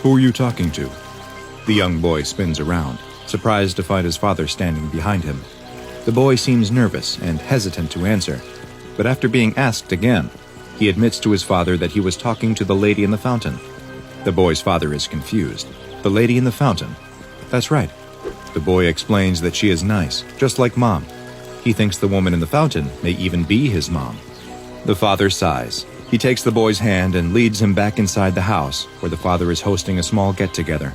Who are you talking to? The young boy spins around, surprised to find his father standing behind him. The boy seems nervous and hesitant to answer, but after being asked again, he admits to his father that he was talking to the lady in the fountain. The boy's father is confused. The lady in the fountain? That's right. The boy explains that she is nice, just like Mom. He thinks the woman in the fountain may even be his mom. The father sighs. He takes the boy's hand and leads him back inside the house, where the father is hosting a small get-together.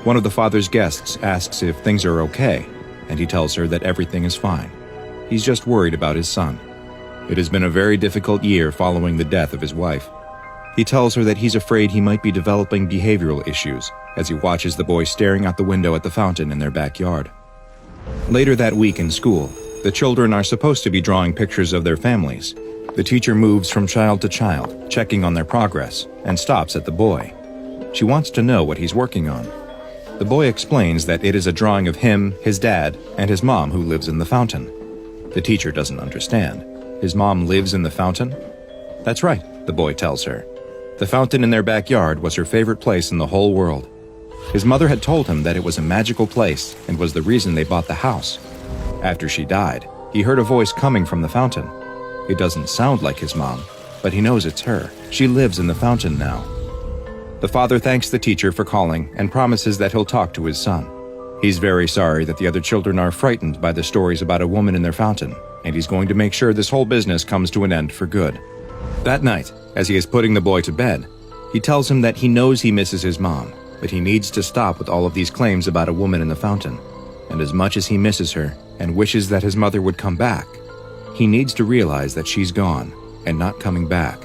One of the father's guests asks if things are okay, and he tells her that everything is fine. He's just worried about his son. It has been a very difficult year following the death of his wife. He tells her that he's afraid he might be developing behavioral issues as he watches the boy staring out the window at the fountain in their backyard. Later that week in school, the children are supposed to be drawing pictures of their families. The teacher moves from child to child, checking on their progress, and stops at the boy. She wants to know what he's working on. The boy explains that it is a drawing of him, his dad, and his mom who lives in the fountain. The teacher doesn't understand. His mom lives in the fountain? That's right, the boy tells her. The fountain in their backyard was her favorite place in the whole world. His mother had told him that it was a magical place and was the reason they bought the house. After she died, he heard a voice coming from the fountain. It doesn't sound like his mom, but he knows it's her. She lives in the fountain now. The father thanks the teacher for calling and promises that he'll talk to his son. He's very sorry that the other children are frightened by the stories about a woman in their fountain, and he's going to make sure this whole business comes to an end for good. That night, as he is putting the boy to bed, he tells him that he knows he misses his mom, but he needs to stop with all of these claims about a woman in the fountain. And as much as he misses her and wishes that his mother would come back, he needs to realize that she's gone and not coming back.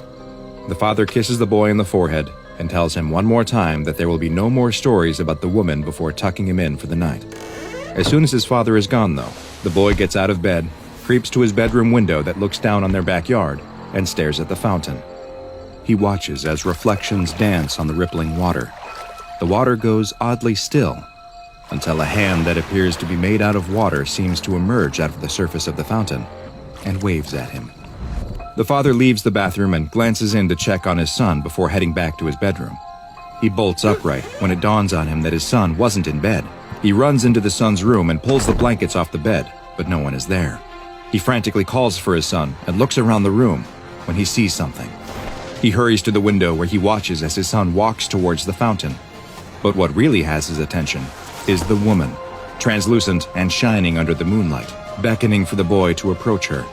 The father kisses the boy on the forehead and tells him one more time that there will be no more stories about the woman before tucking him in for the night. As soon as his father is gone, though, the boy gets out of bed, creeps to his bedroom window that looks down on their backyard, and stares at the fountain. He watches as reflections dance on the rippling water. The water goes oddly still, until a hand that appears to be made out of water seems to emerge out of the surface of the fountain and waves at him. The father leaves the bathroom and glances in to check on his son before heading back to his bedroom. He bolts upright when it dawns on him that his son wasn't in bed. He runs into the son's room and pulls the blankets off the bed, but no one is there. He frantically calls for his son and looks around the room when he sees something. He hurries to the window where he watches as his son walks towards the fountain. But what really has his attention is the woman, translucent and shining under the moonlight, beckoning for the boy to approach her.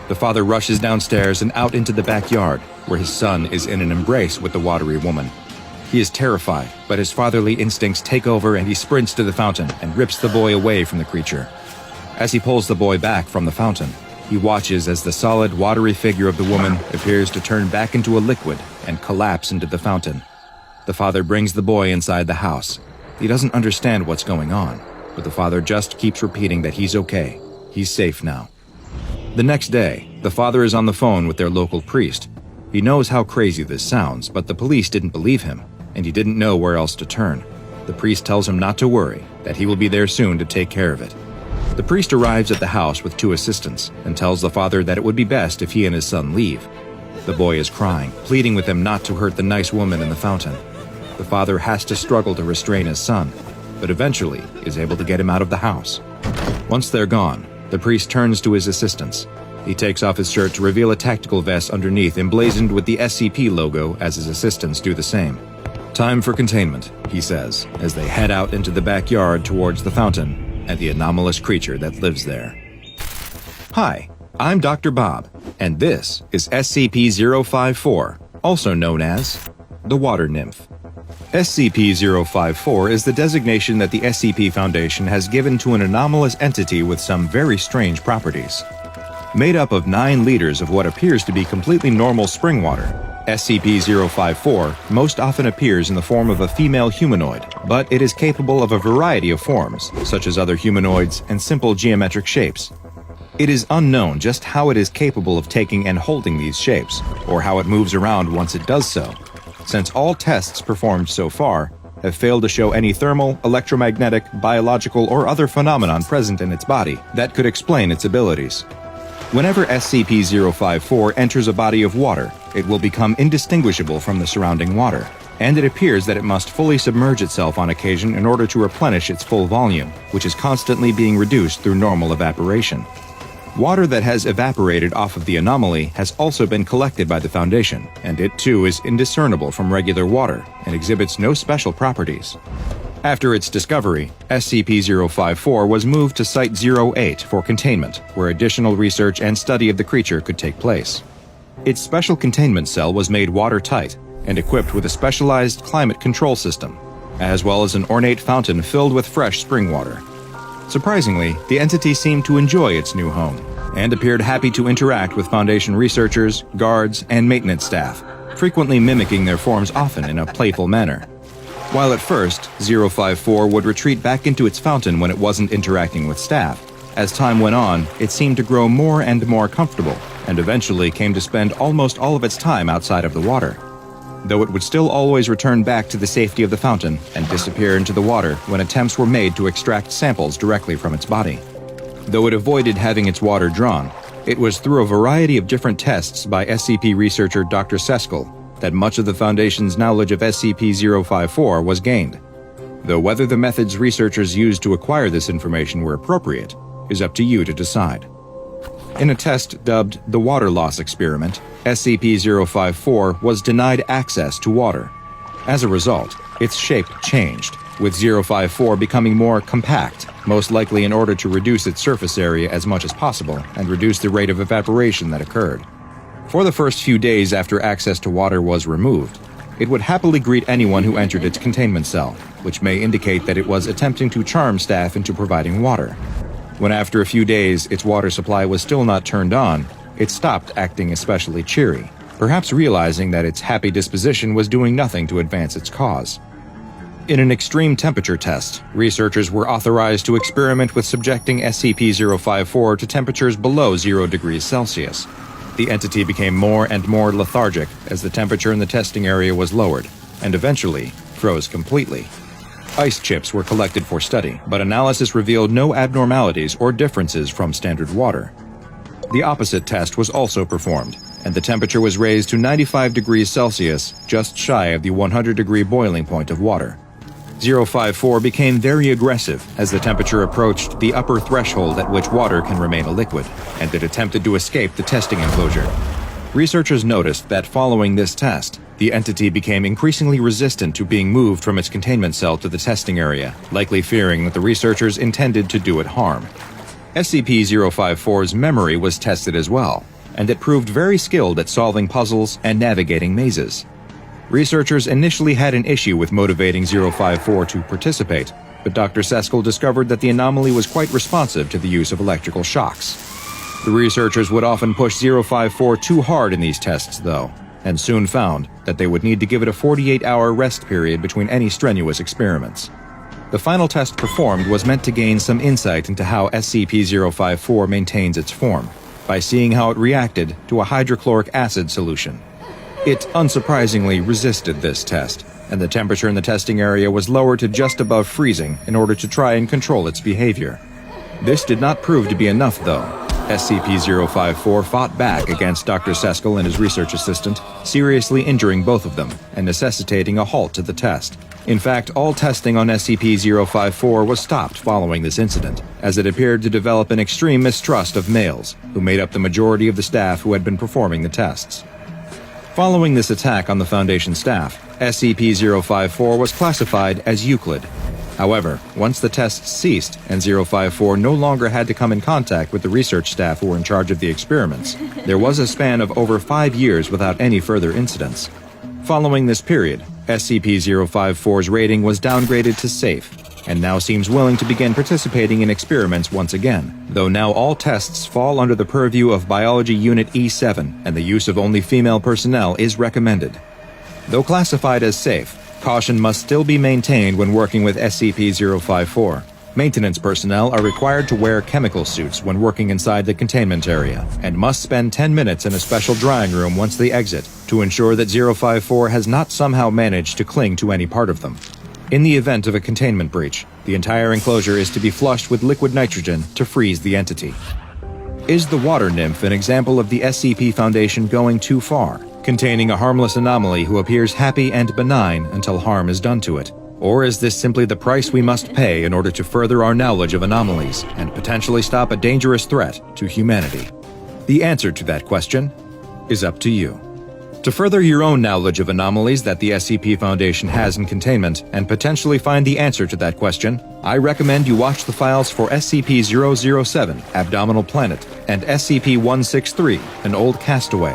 The father rushes downstairs and out into the backyard, where his son is in an embrace with the watery woman. He is terrified, but his fatherly instincts take over and he sprints to the fountain and rips the boy away from the creature. As he pulls the boy back from the fountain, he watches as the solid, watery figure of the woman appears to turn back into a liquid and collapse into the fountain. The father brings the boy inside the house. He doesn't understand what's going on, but the father just keeps repeating that he's okay. He's safe now. The next day, the father is on the phone with their local priest. He knows how crazy this sounds, but the police didn't believe him, and he didn't know where else to turn. The priest tells him not to worry, that he will be there soon to take care of it. The priest arrives at the house with 2 assistants and tells the father that it would be best if he and his son leave. The boy is crying, pleading with him not to hurt the nice woman in the fountain. The father has to struggle to restrain his son, but eventually is able to get him out of the house. Once they're gone, the priest turns to his assistants. He takes off his shirt to reveal a tactical vest underneath emblazoned with the SCP logo as his assistants do the same. Time for containment, he says, as they head out into the backyard towards the fountain and the anomalous creature that lives there. Hi, I'm Dr. Bob, and this is SCP-054, also known as the Water Nymph. SCP-054 is the designation that the SCP Foundation has given to an anomalous entity with some very strange properties. Made up of 9 liters of what appears to be completely normal spring water, SCP-054 most often appears in the form of a female humanoid, but it is capable of a variety of forms, such as other humanoids and simple geometric shapes. It is unknown just how it is capable of taking and holding these shapes, or how it moves around once it does so, since all tests performed so far have failed to show any thermal, electromagnetic, biological, or other phenomenon present in its body that could explain its abilities. Whenever SCP-054 enters a body of water, it will become indistinguishable from the surrounding water, and it appears that it must fully submerge itself on occasion in order to replenish its full volume, which is constantly being reduced through normal evaporation. Water that has evaporated off of the anomaly has also been collected by the Foundation, and it too is indiscernible from regular water and exhibits no special properties. After its discovery, Scp-054 was moved to Site-08 for containment, where additional research and study of the creature could take place. Its special containment cell was made watertight and equipped with a specialized climate control system, as well as an ornate fountain filled with fresh spring water. Surprisingly, the entity seemed to enjoy its new home and appeared happy to interact with Foundation researchers, guards, and maintenance staff, frequently mimicking their forms often in a playful manner. While at first, 054 would retreat back into its fountain when it wasn't interacting with staff, as time went on, it seemed to grow more and more comfortable, and eventually came to spend almost all of its time outside of the water. Though it would still always return back to the safety of the fountain and disappear into the water when attempts were made to extract samples directly from its body. Though it avoided having its water drawn, it was through a variety of different tests by SCP researcher Dr. Seskel that much of the Foundation's knowledge of Scp-054 was gained. Though whether the methods researchers used to acquire this information were appropriate is up to you to decide. In a test dubbed the Water Loss Experiment, Scp-054 was denied access to water. As a result, its shape changed, with 054 becoming more compact, most likely in order to reduce its surface area as much as possible and reduce the rate of evaporation that occurred. For the first few days after access to water was removed, it would happily greet anyone who entered its containment cell, which may indicate that it was attempting to charm staff into providing water. When after a few days its water supply was still not turned on, it stopped acting especially cheery, perhaps realizing that its happy disposition was doing nothing to advance its cause. In an extreme temperature test, researchers were authorized to experiment with subjecting Scp-054 to temperatures below 0 degrees Celsius. The entity became more and more lethargic as the temperature in the testing area was lowered, and eventually froze completely. Ice chips were collected for study, but analysis revealed no abnormalities or differences from standard water. The opposite test was also performed, and the temperature was raised to 95 degrees Celsius, just shy of the 100-degree boiling point of water. 054 became very aggressive as the temperature approached the upper threshold at which water can remain a liquid, and it attempted to escape the testing enclosure. Researchers noticed that following this test, the entity became increasingly resistant to being moved from its containment cell to the testing area, likely fearing that the researchers intended to do it harm. Scp-054's memory was tested as well, and it proved very skilled at solving puzzles and navigating mazes. Researchers initially had an issue with motivating 054 to participate, but Dr. Seskel discovered that the anomaly was quite responsive to the use of electrical shocks. The researchers would often push 054 too hard in these tests, though, and soon found that they would need to give it a 48-hour rest period between any strenuous experiments. The final test performed was meant to gain some insight into how Scp-054 maintains its form, by seeing how it reacted to a hydrochloric acid solution. It unsurprisingly resisted this test, and the temperature in the testing area was lowered to just above freezing in order to try and control its behavior. This did not prove to be enough, though. Scp-054 fought back against Dr. Seskel and his research assistant, seriously injuring both of them and necessitating a halt to the test. In fact, all testing on Scp-054 was stopped following this incident, as it appeared to develop an extreme mistrust of males, who made up the majority of the staff who had been performing the tests. Following this attack on the Foundation staff, Scp-054 was classified as Euclid. However, once the tests ceased and 054 no longer had to come in contact with the research staff who were in charge of the experiments, there was a span of over 5 years without any further incidents. Following this period, Scp-054's rating was downgraded to safe, and now seems willing to begin participating in experiments once again, though now all tests fall under the purview of Biology Unit E7, and the use of only female personnel is recommended. Though classified as safe, caution must still be maintained when working with Scp-054. Maintenance personnel are required to wear chemical suits when working inside the containment area, and must spend 10 minutes in a special drying room once they exit, to ensure that 054 has not somehow managed to cling to any part of them. In the event of a containment breach, the entire enclosure is to be flushed with liquid nitrogen to freeze the entity. Is the water nymph an example of the SCP Foundation going too far? containing a harmless anomaly who appears happy and benign until harm is done to it? Or is this simply the price we must pay in order to further our knowledge of anomalies and potentially stop a dangerous threat to humanity? The answer to that question is up to you. To further your own knowledge of anomalies that the SCP Foundation has in containment and potentially find the answer to that question, I recommend you watch the files for SCP-007, Abdominal Planet, and SCP-163, an old castaway,